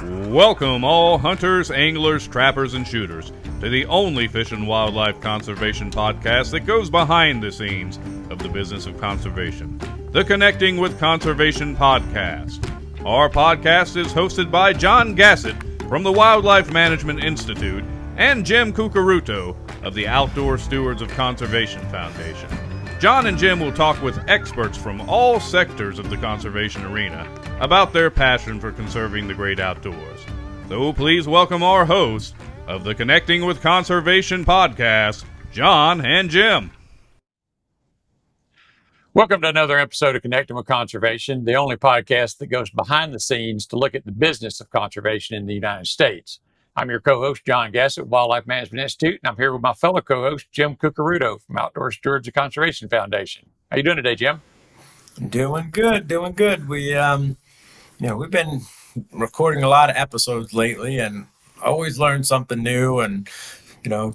Welcome all hunters, anglers, trappers, and shooters to the only fish and wildlife conservation podcast that goes behind the scenes of the business of conservation, the Connecting with Conservation podcast. Our podcast is hosted by John Gassett from the Wildlife Management Institute and Jim Cucaruto of the Outdoor Stewards of Conservation Foundation. John and Jim will talk with experts from all sectors of the conservation arena about their passion for conserving the great outdoors. So please welcome our hosts of the Connecting with Conservation podcast, John and Jim. Welcome to another episode of Connecting with Conservation, the only podcast that goes behind the scenes to look at the business of conservation in the United States. I'm your co-host, John Gassett, Wildlife Management Institute, and I'm here with my fellow co-host, Jim Cucaruto from Outdoor Stewards of Conservation Foundation. How you doing today, Jim? Doing good. We've been recording a lot of episodes lately and always learn something new. And,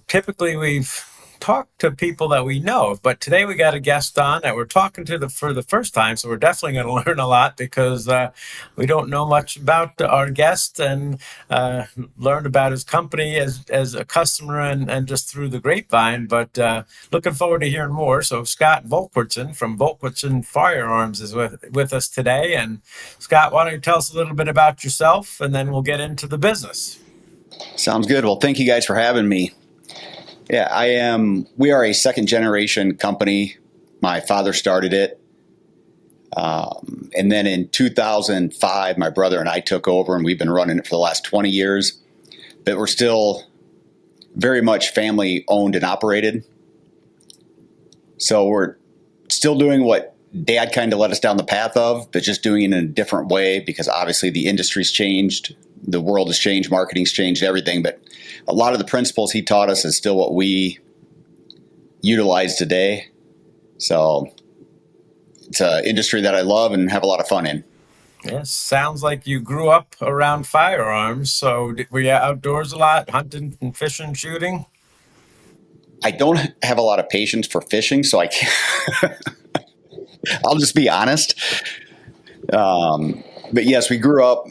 typically we've talked to people that we know, but today we got a guest on that we're talking to for the first time. So we're definitely going to learn a lot because we don't know much about our guest and learned about his company as a customer and just through the grapevine, but looking forward to hearing more. So Scott Volquartsen from Volquartsen Firearms is with us today. And Scott, why don't you tell us a little bit about yourself and then we'll get into the business. Sounds good. Well, thank you guys for having me. Yeah, we are a second generation company. My father started it. And then in 2005, my brother and I took over and we've been running it for the last 20 years, but we're still very much family owned and operated. So we're still doing what Dad kind of led us down the path of, but just doing it in a different way because obviously the industry's changed, the world has changed, marketing's changed, everything, but a lot of the principles he taught us is still what we utilize today. So it's an industry that I love and have a lot of fun in. Yes, sounds like you grew up around firearms. So were you outdoors a lot, hunting and fishing, shooting? I don't have a lot of patience for fishing, so I can't. I'll just be honest. But yes, we grew up,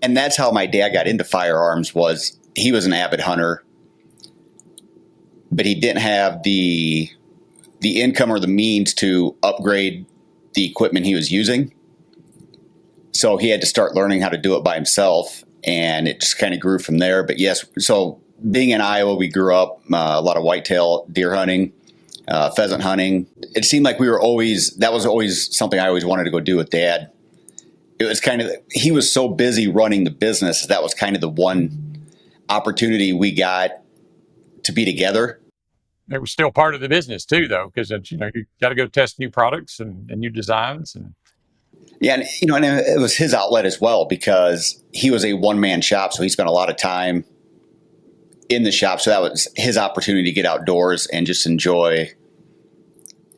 and that's how my dad got into firearms. He was an avid hunter, but he didn't have the income or the means to upgrade the equipment he was using. So he had to start learning how to do it by himself, and it just kind of grew from there. But yes, so being in Iowa, we grew up a lot of whitetail deer hunting, pheasant hunting. It seemed like that was always something I always wanted to go do with Dad. It was he was so busy running the business, that was kind of the one opportunity we got to be together. It was still part of the business too, though, because you got to go test new products and new designs. And yeah, and it was his outlet as well because he was a one-man shop, so he spent a lot of time in the shop. So that was his opportunity to get outdoors and just enjoy,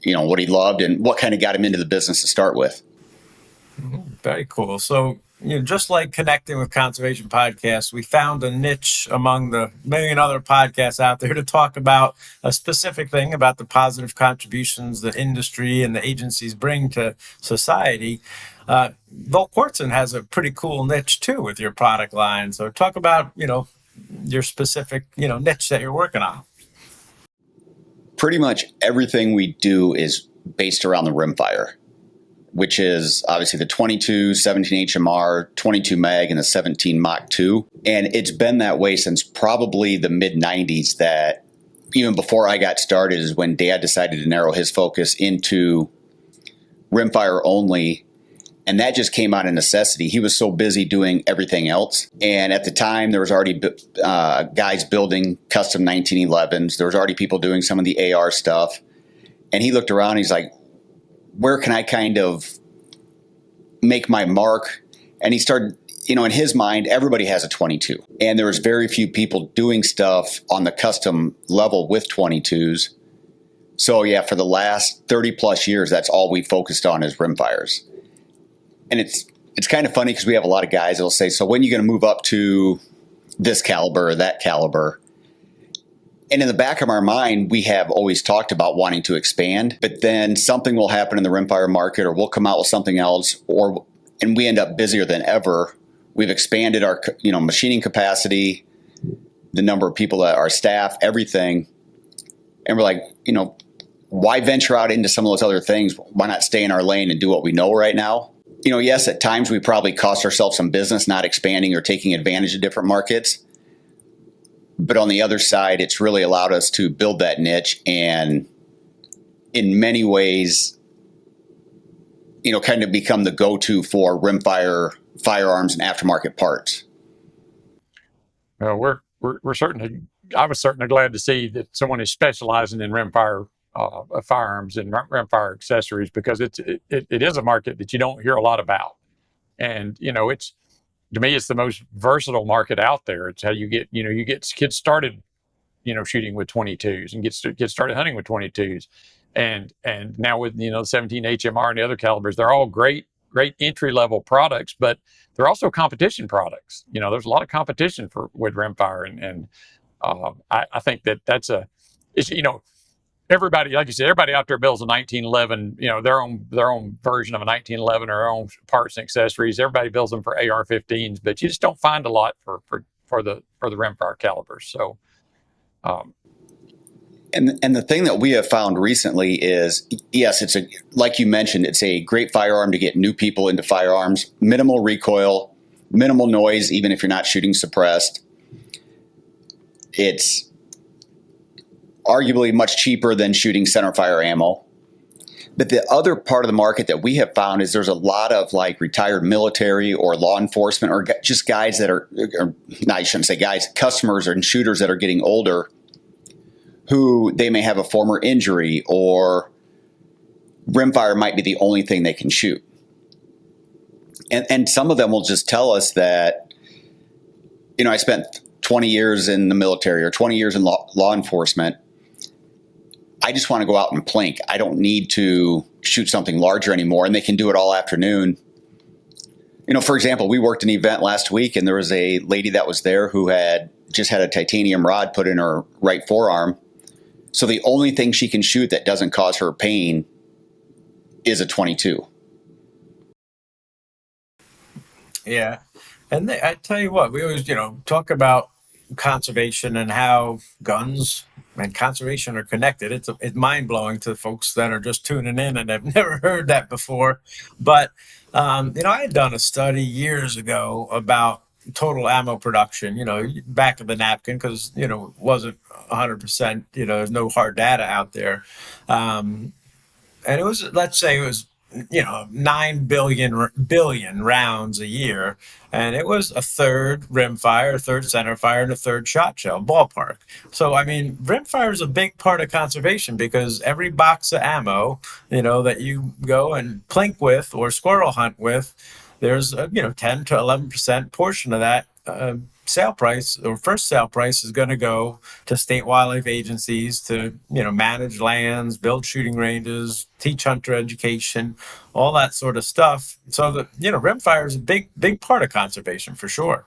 what he loved and what kind of got him into the business to start with. Very cool. So, just like Connecting with Conservation podcasts, we found a niche among the million other podcasts out there to talk about a specific thing about the positive contributions the industry and the agencies bring to society. Volquartsen has a pretty cool niche too with your product line. So talk about, your specific, niche that you're working on. Pretty much everything we do is based around the rimfire, which is obviously the 22, 17 HMR, 22 mag, and the 17 Mach 2. And it's been that way since probably the mid-90s, that even before I got started is when Dad decided to narrow his focus into rimfire only. And that just came out of necessity. He was so busy doing everything else. And at the time, there was already guys building custom 1911s. There was already people doing some of the AR stuff. And he looked around, he's like, where can I kind of make my mark? And he started, in his mind, everybody has a 22. And there was very few people doing stuff on the custom level with 22s. So yeah, for the last 30 plus years, that's all we focused on is rimfires. And it's kind of funny because we have a lot of guys that will say, so when are you going to move up to this caliber or that caliber? And in the back of our mind, we have always talked about wanting to expand, but then something will happen in the rimfire market, or we'll come out with something else, and we end up busier than ever We've expanded our, machining capacity, the number of people that our staff, everything. And we're like, why venture out into some of those other things? Why not stay in our lane and do what we know right now? Yes, at times we probably cost ourselves some business not expanding or taking advantage of different markets. But on the other side, it's really allowed us to build that niche and in many ways, kind of become the go-to for rimfire, firearms, and aftermarket parts. Well, we're certainly. I was certainly glad to see that someone is specializing in rimfire firearms and rimfire accessories, because it is a market that you don't hear a lot about, and it's, to me, it's the most versatile market out there. It's how you get kids started shooting with 22s and get started hunting with 22s, and now with the 17 HMR and the other calibers, they're all great entry level products, but they're also competition products. There's a lot of competition with rimfire, and I think that's everybody, like you said, everybody out there builds a 1911, their own version of a 1911 or their own parts and accessories. Everybody builds them for AR-15s, but you just don't find a lot for the rimfire calibers. So, and the thing that we have found recently is, yes, like you mentioned, it's a great firearm to get new people into firearms. Minimal recoil, minimal noise, even if you're not shooting suppressed. It's arguably much cheaper than shooting centerfire ammo. But the other part of the market that we have found is there's a lot of like retired military or law enforcement, or just guys that are, no, I shouldn't say guys, customers and shooters that are getting older, who they may have a former injury, or rimfire might be the only thing they can shoot. And some of them will just tell us that, I spent 20 years in the military or 20 years in law enforcement. I just want to go out and plink. I don't need to shoot something larger anymore, and they can do it all afternoon. For example, we worked an event last week, and there was a lady that was there who had just had a titanium rod put in her right forearm. So the only thing she can shoot that doesn't cause her pain is a 22. Yeah. And I tell you what, we always, talk about conservation and how guns and conservation are connected. It's mind-blowing to folks that are just tuning in and have never heard that before. But, I had done a study years ago about total ammo production, back of the napkin, because, it wasn't 100%, there's no hard data out there. And it was, let's say it was, 9 billion rounds a year. And it was a third rimfire, a third centerfire, and a third shot shell ballpark. So, rimfire is a big part of conservation, because every box of ammo, that you go and plink with or squirrel hunt with, there's a 10 to 11% portion of that sale price, or first sale price, is going to go to state wildlife agencies to manage lands, build shooting ranges, teach hunter education, all that sort of stuff. So the rimfire is a big part of conservation for sure.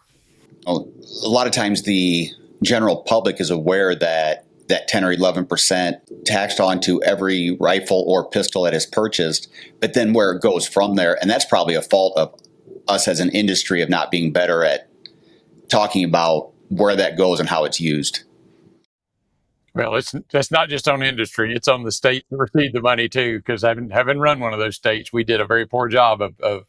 Well, a lot of times the general public is aware that 10 or 11% taxed onto every rifle or pistol that is purchased, but then where it goes from there, and that's probably a fault of us as an industry of not being better at talking about where that goes and how it's used. Well, that's not just on industry; it's on the state that received the money too. Because having run one of those states, we did a very poor job of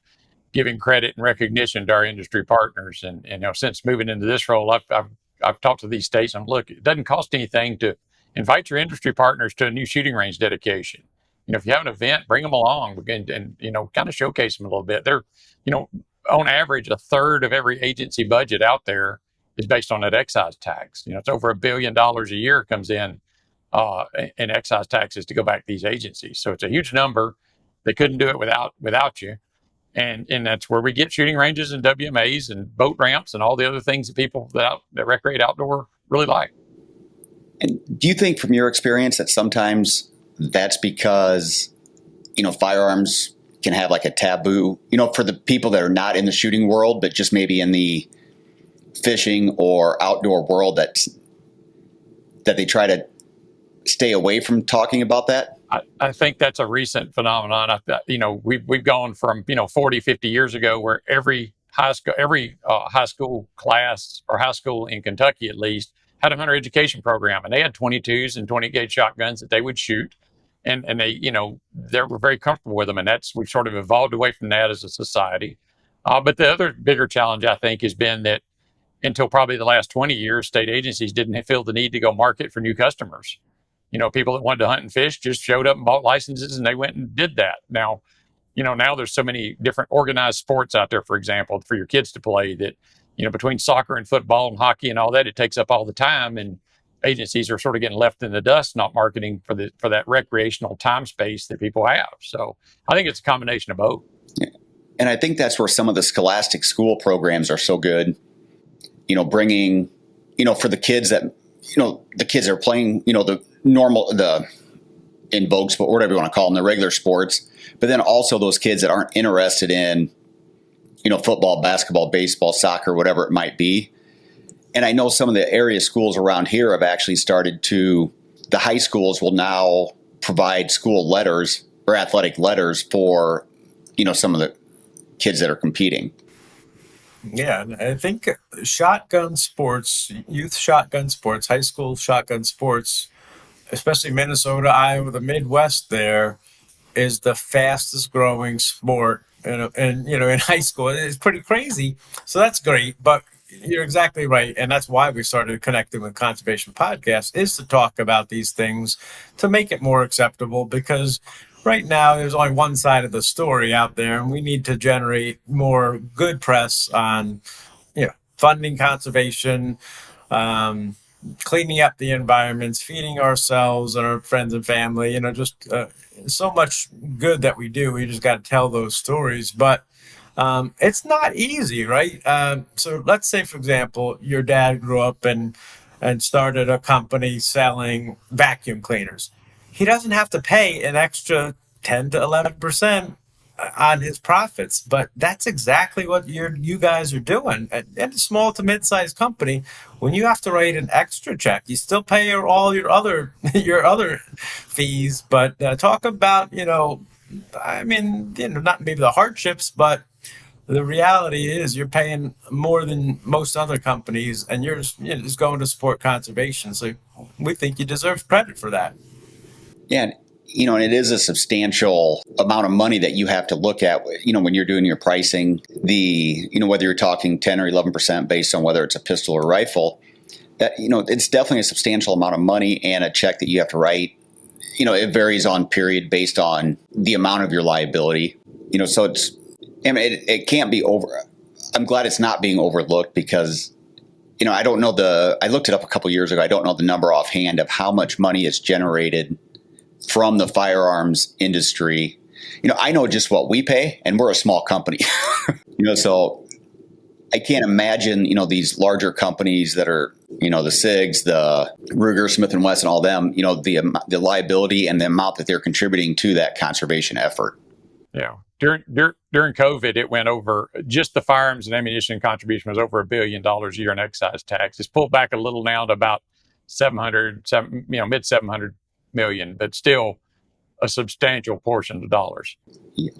giving credit and recognition to our industry partners. And since moving into this role, I've talked to these states, and look, it doesn't cost anything to invite your industry partners to a new shooting range dedication. If you have an event, bring them along and kind of showcase them a little bit. They're, on average, a third of every agency budget out there is based on that excise tax. It's over $1 billion a year comes in excise taxes to go back to these agencies. So it's a huge number. They couldn't do it without you. And that's where we get shooting ranges and WMAs and boat ramps and all the other things that people that recreate outdoor really like. And do you think, from your experience, that sometimes that's because, firearms can have like a taboo, for the people that are not in the shooting world, but just maybe in the fishing or outdoor world, that they try to stay away from talking about that? I think that's a recent phenomenon. We've gone from, 40, 50 years ago where every high school class or high school in Kentucky, at least, had a hunter education program, and they had 22s and 20 gauge shotguns that they would shoot. And they, they were very comfortable with them. And we've sort of evolved away from that as a society. But the other bigger challenge, I think, has been that until probably the last 20 years, state agencies didn't feel the need to go market for new customers. People that wanted to hunt and fish just showed up and bought licenses and they went and did that. Now, now there's so many different organized sports out there, for example, for your kids to play that, between soccer and football and hockey and all that, it takes up all the time. And agencies are sort of getting left in the dust, not marketing for that recreational time space that people have. So I think it's a combination of both. Yeah. And I think that's where some of the scholastic school programs are so good, bringing, for the kids that, the kids are playing, the normal, in vogue sport, whatever you want to call them, the regular sports, but then also those kids that aren't interested in, football, basketball, baseball, soccer, whatever it might be. And I know some of the area schools around here have actually started the high schools will now provide school letters or athletic letters for, some of the kids that are competing. Yeah, and I think shotgun sports, youth shotgun sports, high school shotgun sports, especially Minnesota, Iowa, the Midwest there, is the fastest growing sport. And in high school, it's pretty crazy. So that's great. But you're exactly right. And that's why we started connecting with Conservation Podcast, is to talk about these things to make it more acceptable, because right now there's only one side of the story out there, and we need to generate more good press on, funding conservation, cleaning up the environments, feeding ourselves and our friends and family, just so much good that we do. We just got to tell those stories. But it's not easy, right? So let's say, for example, your dad grew up and started a company selling vacuum cleaners. He doesn't have to pay an extra 10 to 11% on his profits, but that's exactly what you guys are doing. At a small to mid-sized company, when you have to write an extra check, you still pay all your other fees. But talk about not maybe the hardships, but the reality is you're paying more than most other companies, and you're just going to support conservation. So we think you deserve credit for that. Yeah. And it is a substantial amount of money that you have to look at, when you're doing your pricing, whether you're talking 10 or 11% based on whether it's a pistol or rifle, that, it's definitely a substantial amount of money and a check that you have to write. It varies on period based on the amount of your liability, so it can't be over. I'm glad it's not being overlooked because, I don't know I looked it up a couple years ago. I don't know the number offhand of how much money is generated from the firearms industry. I know just what we pay, and we're a small company, so I can't imagine, these larger companies that are, the SIGs, the Ruger, Smith & Wesson, all them, the liability and the amount that they're contributing to that conservation effort. Yeah. During COVID, it went over, just the firearms and ammunition contribution was over $1 billion a year in excise tax. It's pulled back a little now to about mid 700 million, but still a substantial portion of dollars. Yeah.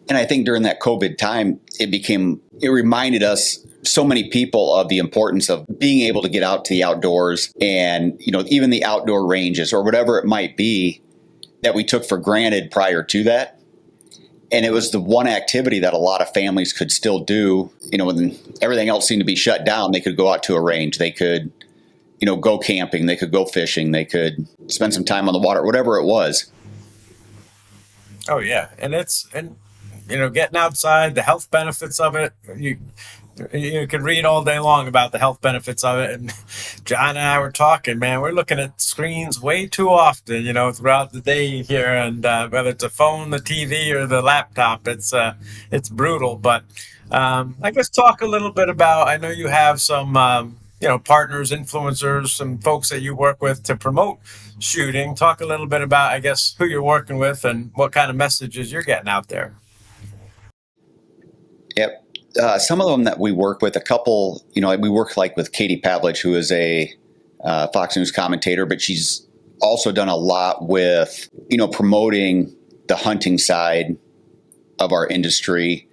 And I think during that COVID time, it reminded us, so many people, of the importance of being able to get out to the outdoors and, even the outdoor ranges or whatever it might be that we took for granted prior to that. And it was the one activity that a lot of families could still do, when everything else seemed to be shut down. They could go out to a range. They could, go camping. They could go fishing. They could spend some time on the water, whatever it was. Oh yeah. And getting outside, the health benefits of it, you can read all day long about the health benefits of it. And John and I were talking, man, we're looking at screens way too often, throughout the day here. And whether it's a phone, the TV, or the laptop, it's brutal. But I guess talk a little bit about, I know you have some, partners, influencers, some folks that you work with to promote shooting. Talk a little bit about, I guess, who you're working with and what kind of messages you're getting out there. Yep. Some of them that we work with, a couple, we work with Katie Pavlich, who is a Fox News commentator, but she's also done a lot with, promoting the hunting side of our industry.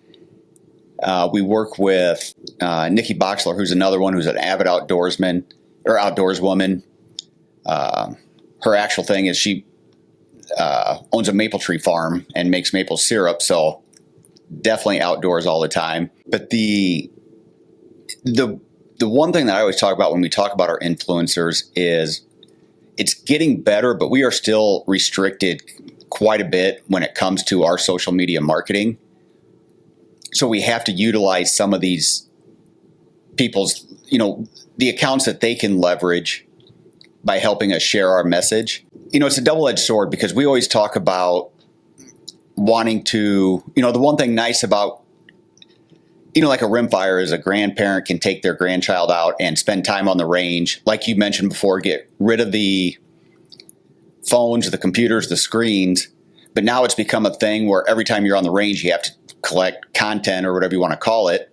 We work with Nikki Boxler, who's another one who's an avid outdoorsman or outdoors woman. Her actual thing is she owns a maple tree farm and makes maple syrup, so definitely outdoors all the time. But the one thing that I always talk about when we talk about our influencers is it's getting better, but we are still restricted quite a bit when it comes to our social media marketing. So we have to utilize some of these people's, the accounts that they can leverage by helping us share our message. It's a double-edged sword because we always talk about wanting to, the one thing nice about, like a rimfire is a grandparent can take their grandchild out and spend time on the range. Like you mentioned before, get rid of the phones, the computers, the screens. But now it's become a thing where every time you're on the range, you have to collect content or whatever you want to call it.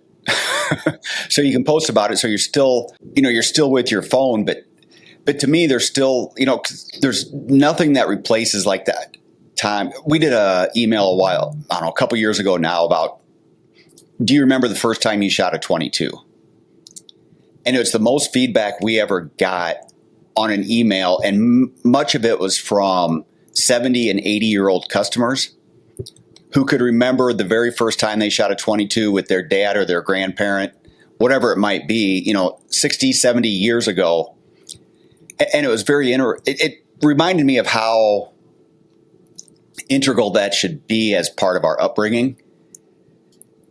So you can post about it. So you're still, you're still with your phone, but to me, there's still, there's nothing that replaces like that time. We did a email a couple years ago now about, do you remember the first time you shot a 22? And it's the most feedback we ever got on an email. And much of it was from 70 and 80-year-old customers who could remember the very first time they shot a 22 with their dad or their grandparent, whatever it might be, 60, 70 years ago. And it was it reminded me of how integral that should be as part of our upbringing.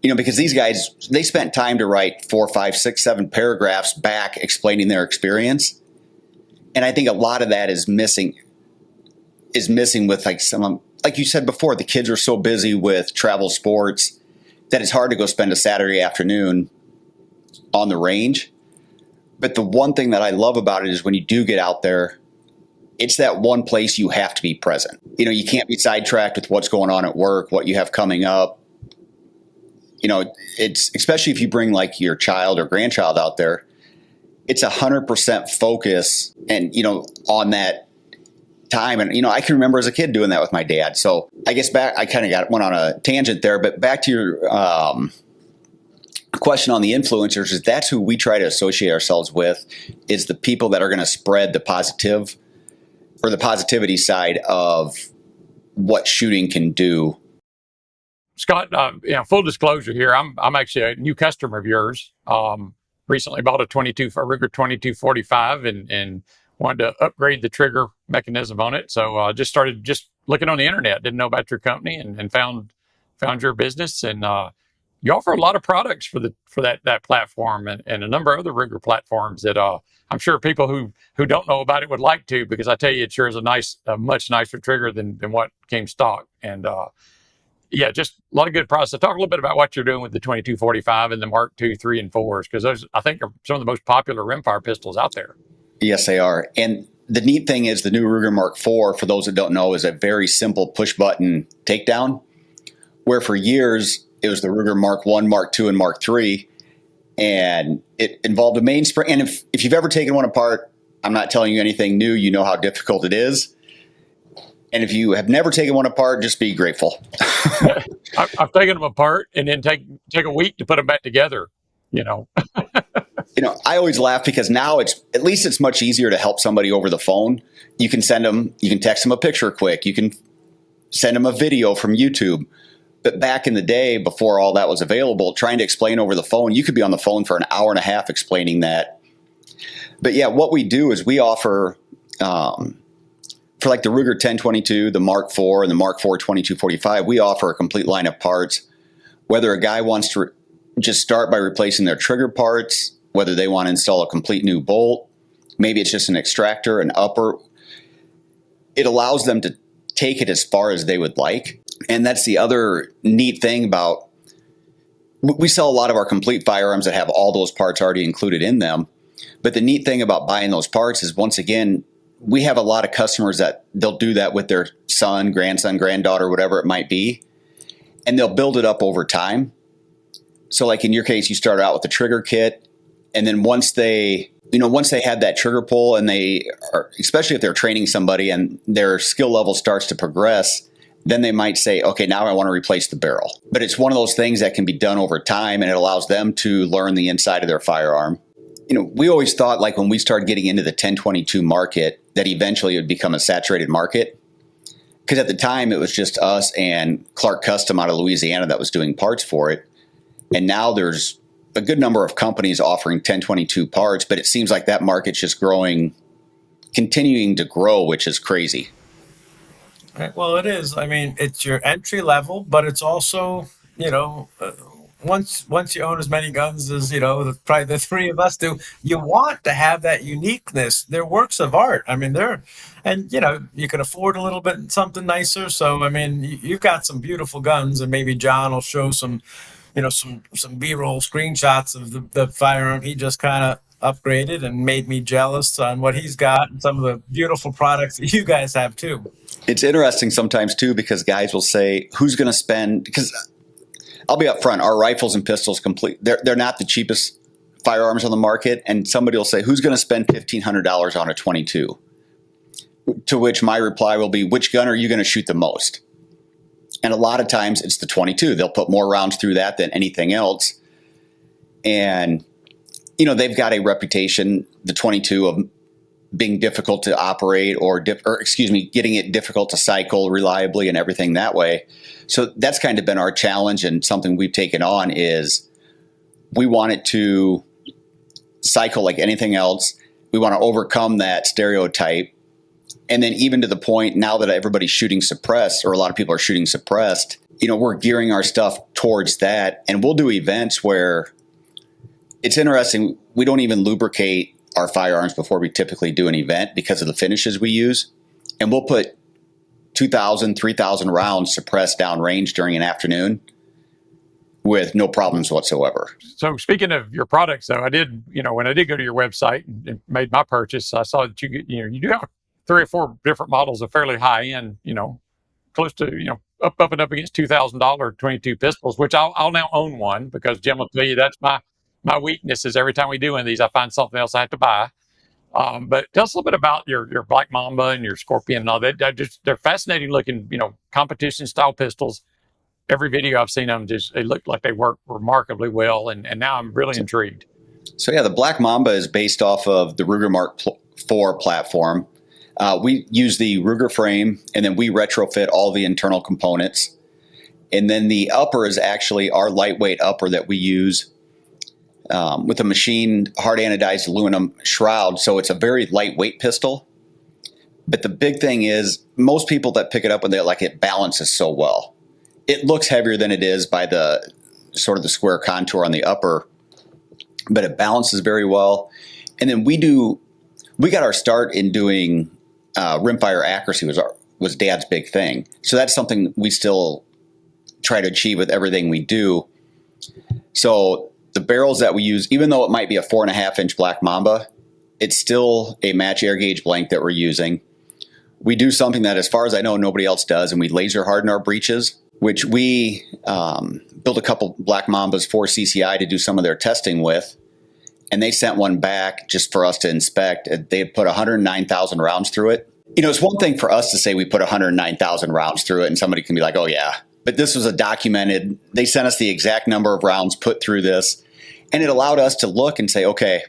Because these guys, they spent time to write 4, 5, 6, 7 paragraphs back explaining their experience. And I think a lot of that is missing with like you said before, the kids are so busy with travel sports that it's hard to go spend a Saturday afternoon on the range. But the one thing that I love about it is when you do get out there, it's that one place you have to be present. You can't be sidetracked with what's going on at work, what you have coming up. It's especially if you bring like your child or grandchild out there, it's 100% focus and, on that time. And, I can remember as a kid doing that with my went on a tangent there, but back to your question on the influencers is that's who we try to associate ourselves with is the people that are going to spread the positive or the positivity side of what shooting can do. Scott, full disclosure here, I'm actually a new customer of yours. Recently bought a Ruger 2245 and wanted to upgrade the trigger mechanism on it. So just started looking on the internet, didn't know about your company and found your business. And you offer a lot of products for that platform and a number of other Ruger platforms that I'm sure people who don't know about it would like to, because I tell you, it sure is a much nicer trigger than what came stock. And just a lot of good products. So talk a little bit about what you're doing with the 2245 and the Mark II, 3, and 4s, because those, I think, are some of the most popular rimfire pistols out there. Yes, they are. And the neat thing is the new Ruger Mark IV, for those that don't know, is a very simple push-button takedown, where for years it was the Ruger Mark I, Mark II, and Mark III, and it involved a mainspring. And if you've ever taken one apart, I'm not telling you anything new. You know how difficult it is. And if you have never taken one apart, just be grateful. I've taken them apart and then take a week to put them back together, I always laugh because now it's much easier to help somebody over the phone. You can text them a picture quick. You can send them a video from YouTube. But back in the day, before all that was available, trying to explain over the phone, you could be on the phone for an hour and a half explaining that. But yeah, what we do is we offer, for like the Ruger 1022, the Mark IV, and the Mark IV 2245, we offer a complete line of parts. Whether a guy wants to just start by replacing their trigger parts, whether they want to install a complete new bolt, maybe it's just an extractor, an upper. It allows them to take it as far as they would like. And that's the other neat thing about, we sell a lot of our complete firearms that have all those parts already included in them. But the neat thing about buying those parts is, once again, we have a lot of customers that they'll do that with their son, grandson, granddaughter, whatever it might be, and they'll build it up over time. So like in your case, you start out with the trigger kit, and then once they have that trigger pull, and especially if they're training somebody and their skill level starts to progress, Then they might say, okay, now I want to replace the barrel. But it's one of those things that can be done over time, and it allows them to learn the inside of their firearm. We always thought, like when we started getting into the 10/22 market, that eventually it would become a saturated market. Because at the time, it was just us and Clark Custom out of Louisiana that was doing parts for it. And now there's a good number of companies offering 10/22 parts, but it seems like that market's just continuing to grow, which is crazy. Right. Well, it is. I mean, it's your entry level, but it's also, once you own as many guns as, probably the three of us do, you want to have that uniqueness. They're works of art. I mean, you can afford a little bit something nicer. So, I mean, you've got some beautiful guns, and maybe John will show some B-roll screenshots of the firearm he just kind of upgraded and made me jealous on what he's got and some of the beautiful products that you guys have too. It's interesting sometimes too, because guys will say, who's going to spend, because I'll be up front, our rifles and pistols they're not the cheapest firearms on the market. And somebody will say, who's going to spend $1,500 on a 22? To which my reply will be, which gun are you going to shoot the most? And a lot of times it's the 22. They'll put more rounds through that than anything else. And, they've got a reputation, the 22, of being difficult to operate getting it difficult to cycle reliably and everything that way. So that's kind of been our challenge, and something we've taken on is we want it to cycle like anything else. We want to overcome that stereotype. And then even to the point now that everybody's shooting suppressed, or a lot of people are shooting suppressed, we're gearing our stuff towards that. And we'll do events where it's interesting. We don't even lubricate our firearms before we typically do an event because of the finishes we use. And we'll put 2,000, 3,000 rounds suppressed downrange during an afternoon with no problems whatsoever. So speaking of your products, though, I did, when I did go to your website and made my purchase, I saw that you do have 3 or 4 different models of fairly high end, close to, up and up against $2,000 22 pistols, which I'll now own one, because Jim will tell you that's my weakness is every time we do one of these, I find something else I have to buy. But tell us a little bit about your Black Mamba and your Scorpion and all that. They're fascinating looking, competition style pistols. Every video I've seen them, they look like they work remarkably well. And now I'm really intrigued. So yeah, the Black Mamba is based off of the Ruger Mark IV platform. We use the Ruger frame, and then we retrofit all the internal components. And then the upper is actually our lightweight upper that we use with a machined hard anodized aluminum shroud. So it's a very lightweight pistol. But the big thing is, most people that pick it up, when they like it, balances so well. It looks heavier than it is by the sort of the square contour on the upper, but it balances very well. And then we got our start in doing rimfire accuracy was Dad's big thing. So that's something we still try to achieve with everything we do. So the barrels that we use, even though it might be a 4.5-inch Black Mamba, it's still a match air gauge blank that we're using. We do something that, as far as I know, nobody else does, and we laser harden our breeches, which we built a couple Black Mambas for CCI to do some of their testing with. And they sent one back just for us to inspect. They had put 109,000 rounds through it. It's one thing for us to say we put 109,000 rounds through it, and somebody can be like, oh yeah. But this was they sent us the exact number of rounds put through this. And it allowed us to look and say, okay,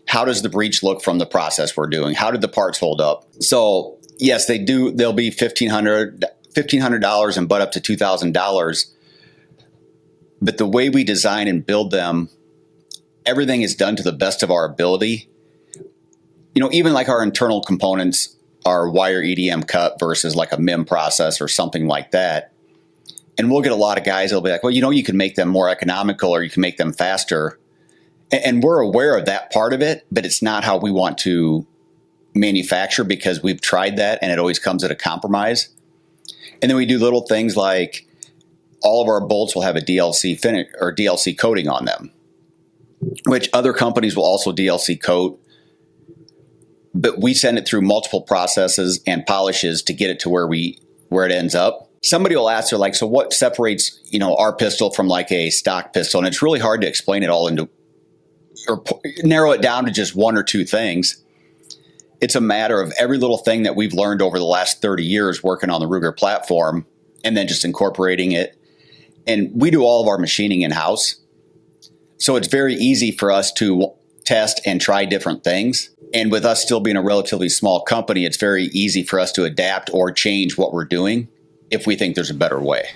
how does the breech look from the process we're doing? How did the parts hold up? So yes, they'll be $1,500 and butt up to $2,000. But the way we design and build them, everything is done to the best of our ability. Even like our internal components are wire EDM cut versus like a MIM process or something like that. And we'll get a lot of guys that'll be like, well, you can make them more economical, or you can make them faster. And we're aware of that part of it, but it's not how we want to manufacture, because we've tried that and it always comes at a compromise. And then we do little things like all of our bolts will have a DLC finish or DLC coating on them, which other companies will also DLC coat. But we send it through multiple processes and polishes to get it to where it ends up. Somebody will ask, they're like, so what separates, our pistol from like a stock pistol? And it's really hard to explain it all or narrow it down to just one or two things. It's a matter of every little thing that we've learned over the last 30 years working on the Ruger platform and then just incorporating it. And we do all of our machining in-house. So it's very easy for us to test and try different things. And with us still being a relatively small company, it's very easy for us to adapt or change what we're doing if we think there's a better way.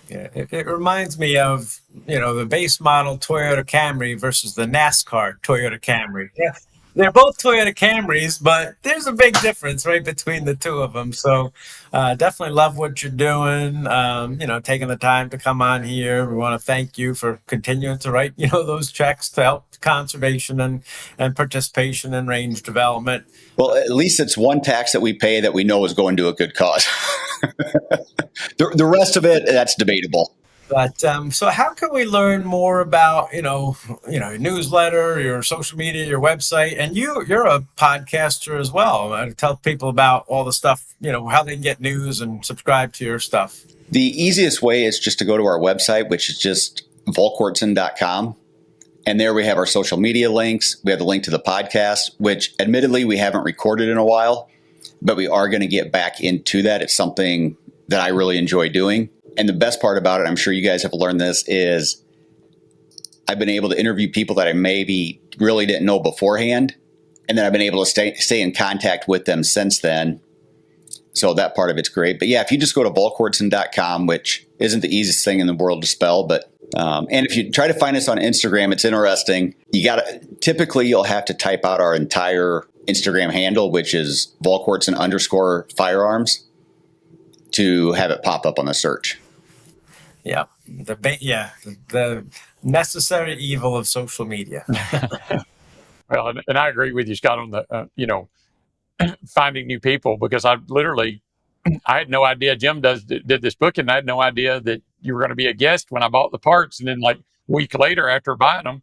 Yeah, it reminds me of, the base model Toyota Camry versus the NASCAR Toyota Camry. Yeah. They're both Toyota Camrys, but there's a big difference right between the two of them. So definitely love what you're doing, taking the time to come on here. We want to thank you for continuing to write, those checks to help conservation and participation in range development. Well, at least it's one tax that we pay that we know is going to a good cause. The rest of it, that's debatable. But so how can we learn more about, your newsletter, your social media, your website, and you're a podcaster as well. Tell people about all the stuff, how they can get news and subscribe to your stuff. The easiest way is just to go to our website, which is just volquartsen.com. And there we have our social media links. We have the link to the podcast, which admittedly we haven't recorded in a while, but we are going to get back into that. It's something that I really enjoy doing. And the best part about it, I'm sure you guys have learned this, is I've been able to interview people that I maybe really didn't know beforehand. And then I've been able to stay in contact with them since then. So that part of it's great. But yeah, if you just go to volquartsen.com, which isn't the easiest thing in the world to spell, but and if you try to find us on Instagram, it's interesting. Typically you'll have to type out our entire Instagram handle, which is Volquartsen_firearms, to have it pop up on the search. Yeah, the necessary evil of social media. Well, and I agree with you, Scott, on the finding new people, because I had no idea Jim did this book, and I had no idea that you were going to be a guest when I bought the parts, and then like a week later after buying them,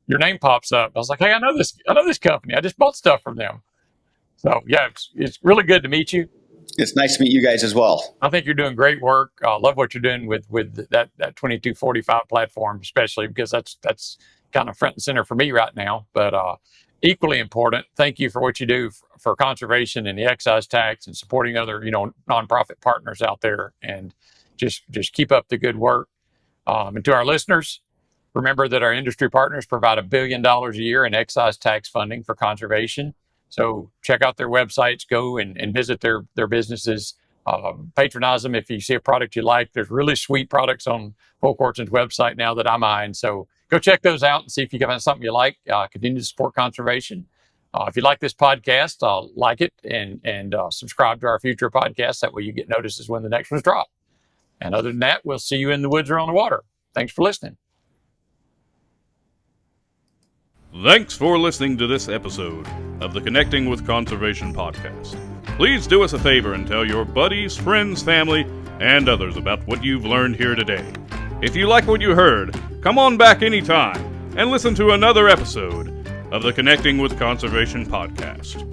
your name pops up. I was like, hey, I know this company. I just bought stuff from them. So yeah, it's really good to meet you. It's nice to meet you guys as well. I think you're doing great work. Love what you're doing with that 2245 platform, especially because that's kind of front and center for me right now. But equally important, thank you for what you do for conservation and the excise tax and supporting other nonprofit partners out there. And just keep up the good work. And to our listeners, remember that our industry partners provide $1 billion a year in excise tax funding for conservation. So check out their websites, go and visit their businesses, patronize them if you see a product you like. There's really sweet products on Volquartsen's website now that I mine. So go check those out and see if you can find something you like. Continue to support conservation. If you like this podcast, like it and subscribe to our future podcasts. That way you get notices when the next one's dropped. And other than that, we'll see you in the woods or on the water. Thanks for listening. Thanks for listening to this episode of the Connecting with Conservation podcast. Please do us a favor and tell your buddies, friends, family, and others about what you've learned here today. If you like what you heard, come on back anytime and listen to another episode of the Connecting with Conservation podcast.